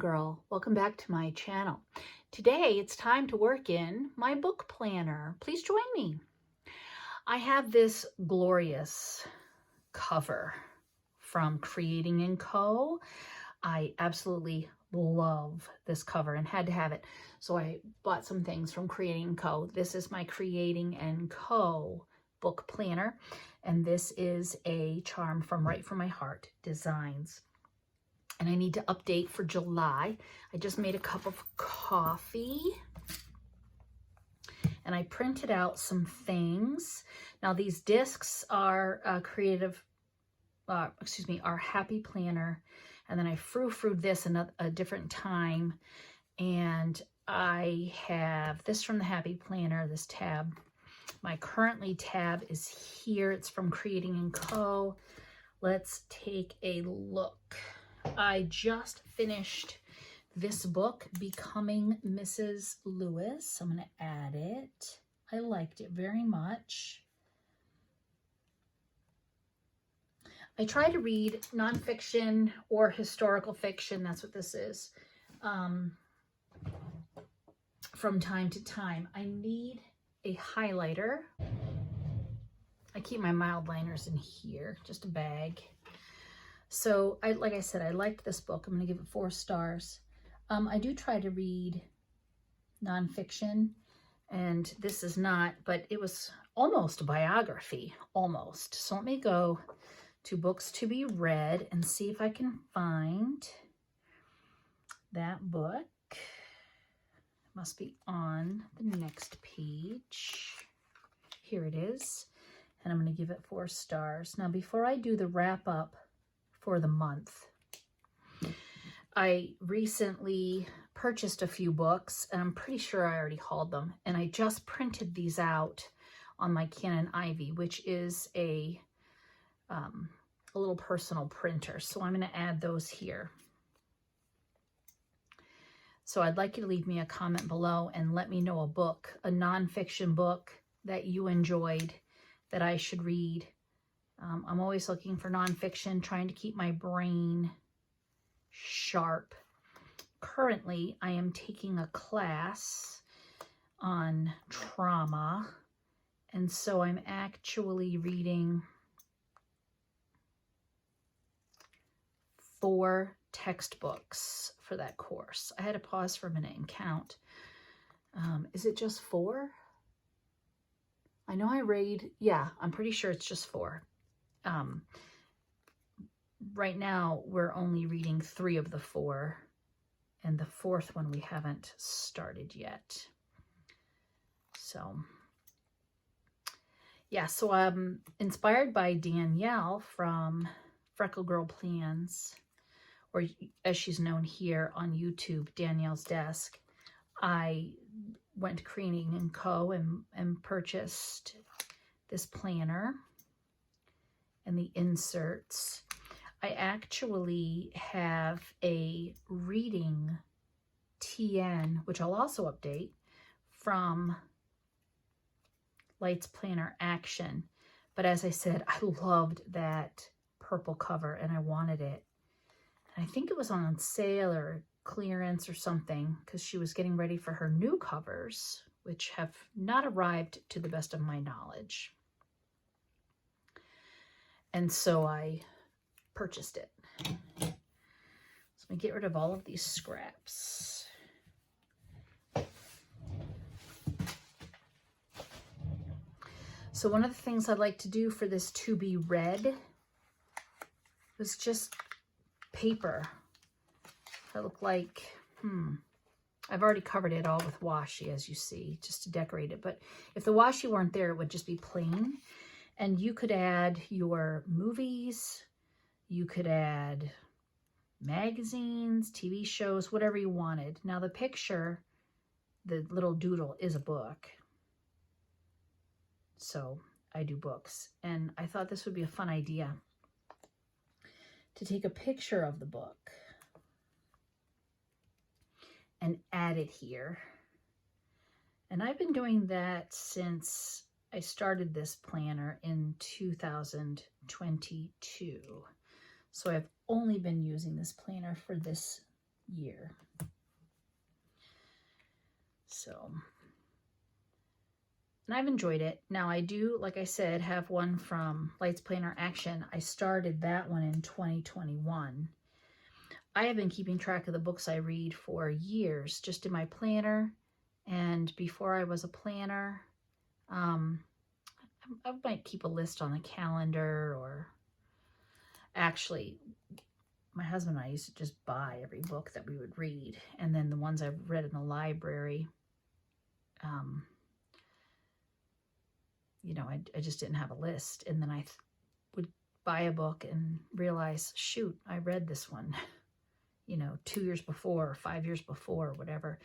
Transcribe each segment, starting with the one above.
Girl. Welcome back to my channel. Today it's time to work in my book planner. Please join me. I have this glorious cover from Creating & Co. I absolutely love this cover and had to have it. So I bought some things from Creating & Co. This is my Creating & Co. book planner. And this is a charm from Write From My Heart Designs. And I need to update for July. I just made a cup of coffee and I printed out some things. Now these discs are our Happy Planner. And then I frou-froued this a different time. And I have this from the Happy Planner, this tab. My currently tab is here. It's from Creating & Co. Let's take a look. I just finished this book, Becoming Mrs. Lewis. I'm going to add it. I liked it very much. I try to read nonfiction or historical fiction. That's what this is. From time to time. I need a highlighter. I keep my mild liners in here, just a bag. So, like I said, I liked this book. I'm going to give it 4 stars. I do try to read nonfiction, and this is not, but it was almost a biography, almost. So let me go to Books to Be Read and see if I can find that book. It must be on the next page. Here it is, and I'm going to give it 4 stars. Now, before I do the wrap up for the month, I recently purchased a few books, and I'm pretty sure I already hauled them, and I just printed these out on my Canon Ivy, which is a little personal printer. So I'm going to add those here. So I'd like you to leave me a comment below and let me know a book, a nonfiction book that you enjoyed that I should read. I'm always looking for nonfiction, trying to keep my brain sharp. Currently, I am taking a class on trauma, and so I'm actually reading 4 textbooks for that course. I had to pause for a minute and count. Is it just 4? I know I read, yeah, I'm pretty sure it's just 4. Right now, we're only reading 3 of the 4, and the 4th one we haven't started yet. So, yeah, so I'm inspired by Danielle from Freckle Girl Plans, or as she's known here on YouTube, Danielle's Desk. I went to Creating & Co. and purchased this planner and the inserts. I actually have a reading TN, which I'll also update, from Lights Planner Action. But as I said, I loved that purple cover and I wanted it. And I think it was on sale or clearance or something because she was getting ready for her new covers, which have not arrived to the best of my knowledge. And so I purchased it. So let me get rid of all of these scraps. So one of the things I'd like to do for this to be read was just paper. I look like, I've already covered it all with washi, as you see, just to decorate it. But if the washi weren't there, it would just be plain. And you could add your movies, you could add magazines, TV shows, whatever you wanted. Now the picture, the little doodle, is a book. So I do books. And I thought this would be a fun idea to take a picture of the book and add it here. And I've been doing that since I started this planner in 2022. So I've only been using this planner for this year. So, and I've enjoyed it. Now I do, like I said, have one from Lights Planner Action. I started that one in 2021. I have been keeping track of the books I read for years, just in my planner. And before I was a planner, I might keep a list on the calendar, or actually, my husband and I used to just buy every book that we would read. And then the ones I've read in the library, you know, I just didn't have a list. And then I would buy a book and realize, shoot, I read this one, you know, 2 years before, or 5 years before, or whatever.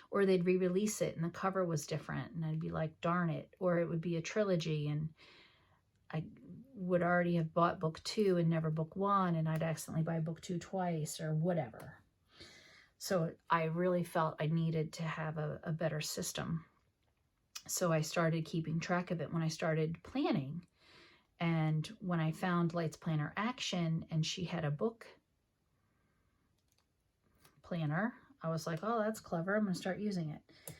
Or they'd re-release it and the cover was different. And I'd be like, darn it. Or it would be a trilogy and I would already have bought book 2 and never book 1. And I'd accidentally buy book 2 twice or whatever. So I really felt I needed to have a better system. So I started keeping track of it when I started planning. And when I found Lights Planner Action and she had a book planner, I was like, oh, that's clever. I'm going to start using it.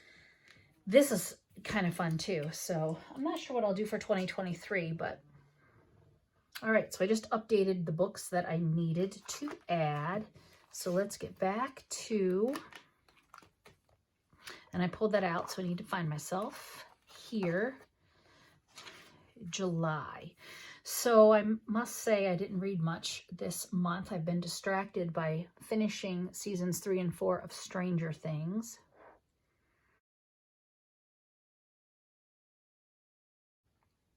This is kind of fun too. So I'm not sure what I'll do for 2023, but all right. So I just updated the books that I needed to add. So let's get back to, and I pulled that out. So I need to find myself here, July. So I must say I didn't read much this month. I've been distracted by finishing seasons 3 and 4 of Stranger Things.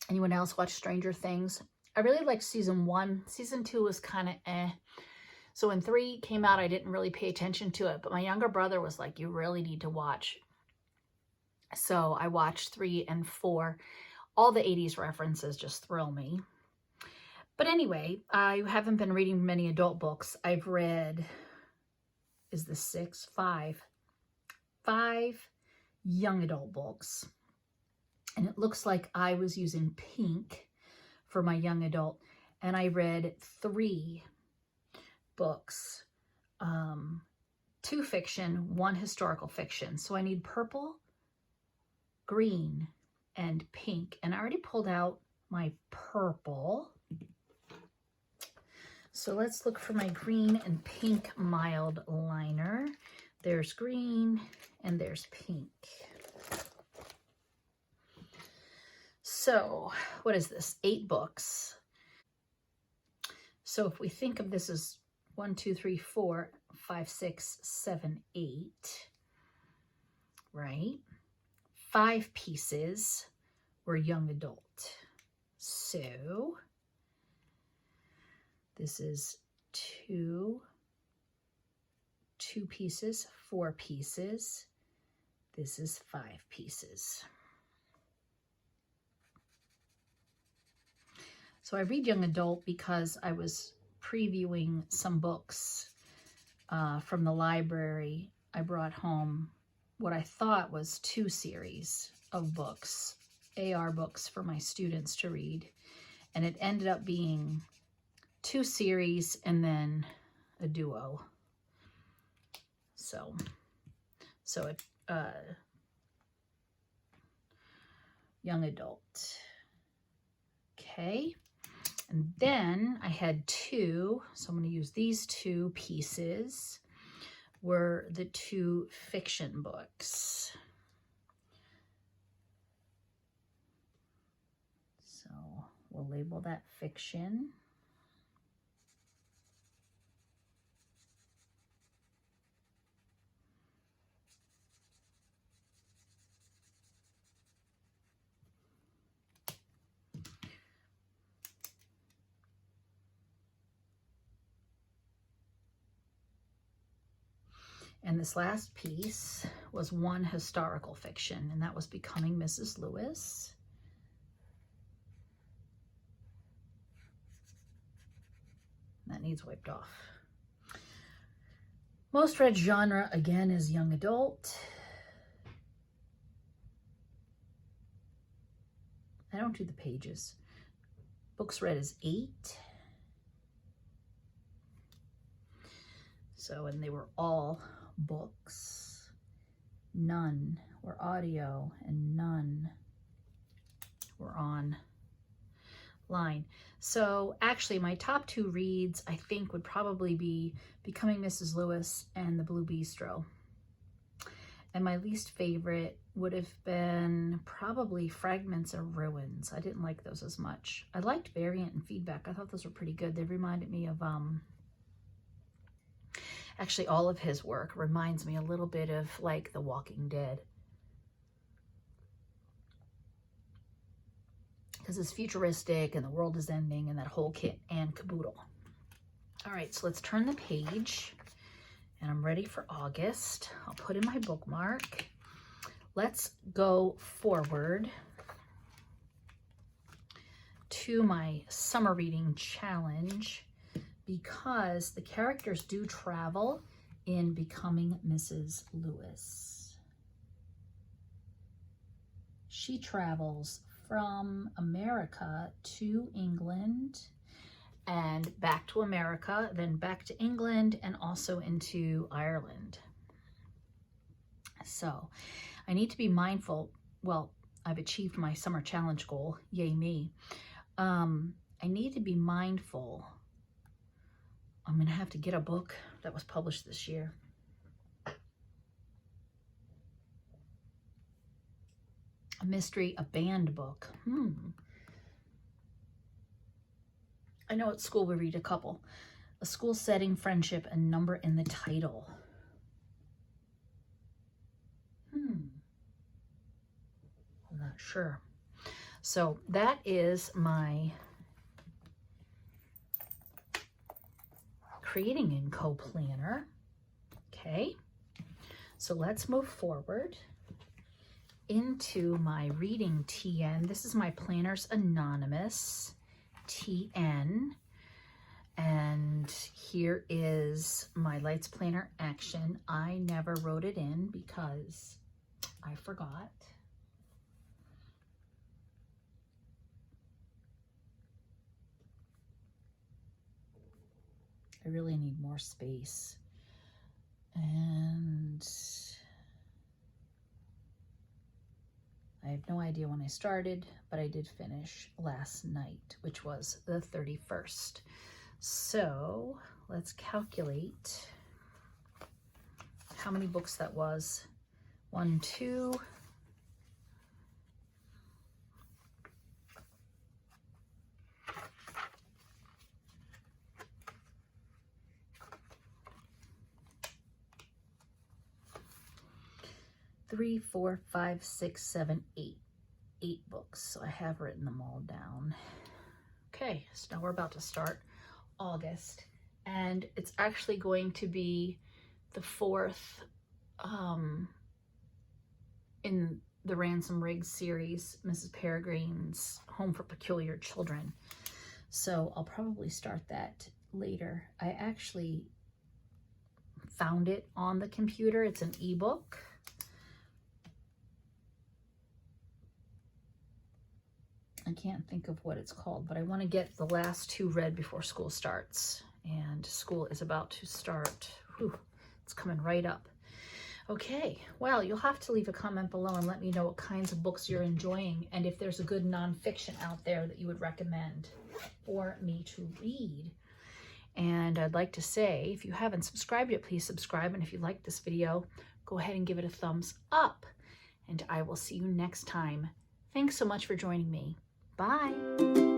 Anyone else watch Stranger Things? I really liked season 1. Season 2 was kind of eh. So when 3 came out, I didn't really pay attention to it. But my younger brother was like, you really need to watch. So I watched 3 and 4. All the 80s references just thrill me. But anyway, I haven't been reading many adult books. I've read, is this 6? 5 young adult books. And it looks like I was using pink for my young adult. And I read 3 books, 2 fiction, 1 historical fiction. So I need purple, green, and pink. And I already pulled out my purple. So let's look for my green and pink mild liner. There's green and there's pink. So what is this? 8 books. So if we think of this as 1, 2, 3, 4, 5, 6, 7, 8, right? 5 pieces were young adult. So this is 2 pieces, 4 pieces. This is 5 pieces. So I read young adult because I was previewing some books from the library. I brought home what I thought was 2 series of books, AR books for my students to read. And it ended up being 2 series and then a duo. So it, young adult. Okay. And then I had 2, so I'm going to use these 2 pieces, were the 2 fiction books. So we'll label that fiction. And this last piece was 1 historical fiction, and that was Becoming Mrs. Lewis. That needs wiped off. Most read genre, again, is young adult. I don't do the pages. Books read is 8. So, and they were all books. None were audio and none were online. So actually my top 2 reads I think would probably be Becoming Mrs. Lewis and The Blue Bistro. And my least favorite would have been probably Fragments of Ruins. I didn't like those as much. I liked Variant and Feedback. I thought those were pretty good. They reminded me of, actually all of his work reminds me a little bit of like The Walking Dead. Because it's futuristic and the world is ending and that whole kit and caboodle. All right, so let's turn the page. And I'm ready for August. I'll put in my bookmark. Let's go forward to my summer reading challenge because the characters do travel in Becoming Mrs. Lewis. She travels from America to England and back to America, then back to England, and also into Ireland. So I need to be mindful. Well, I've achieved my summer challenge goal. Yay me. I need to be mindful. I'm going to have to get a book that was published this year. A mystery, a banned book. I know at school we read a couple. A School Setting, Friendship, and Number in the Title. I'm not sure. So that is my Creating & Co planner. Okay, so let's move forward into my reading TN. This is my Planners Anonymous TN, and here is my Lights Planner Action. I never wrote it in because I forgot. I really need more space. And I have no idea when I started, but I did finish last night, which was the 31st. So let's calculate how many books that was. 1, 2, 3, 4, 5, 6, 7, 8. 8 books. So I have written them all down. Okay, so now we're about to start August, and it's actually going to be the 4th in the Ransom Riggs series, Mrs. Peregrine's Home for Peculiar Children. So I'll probably start that later. I actually found it on the computer. It's an ebook. I can't think of what it's called, but I want to get the last 2 read before school starts. And school is about to start. Whew, it's coming right up. Okay, well, you'll have to leave a comment below and let me know what kinds of books you're enjoying and if there's a good nonfiction out there that you would recommend for me to read. And I'd like to say, if you haven't subscribed yet, please subscribe. And if you like this video, go ahead and give it a thumbs up. And I will see you next time. Thanks so much for joining me. Bye.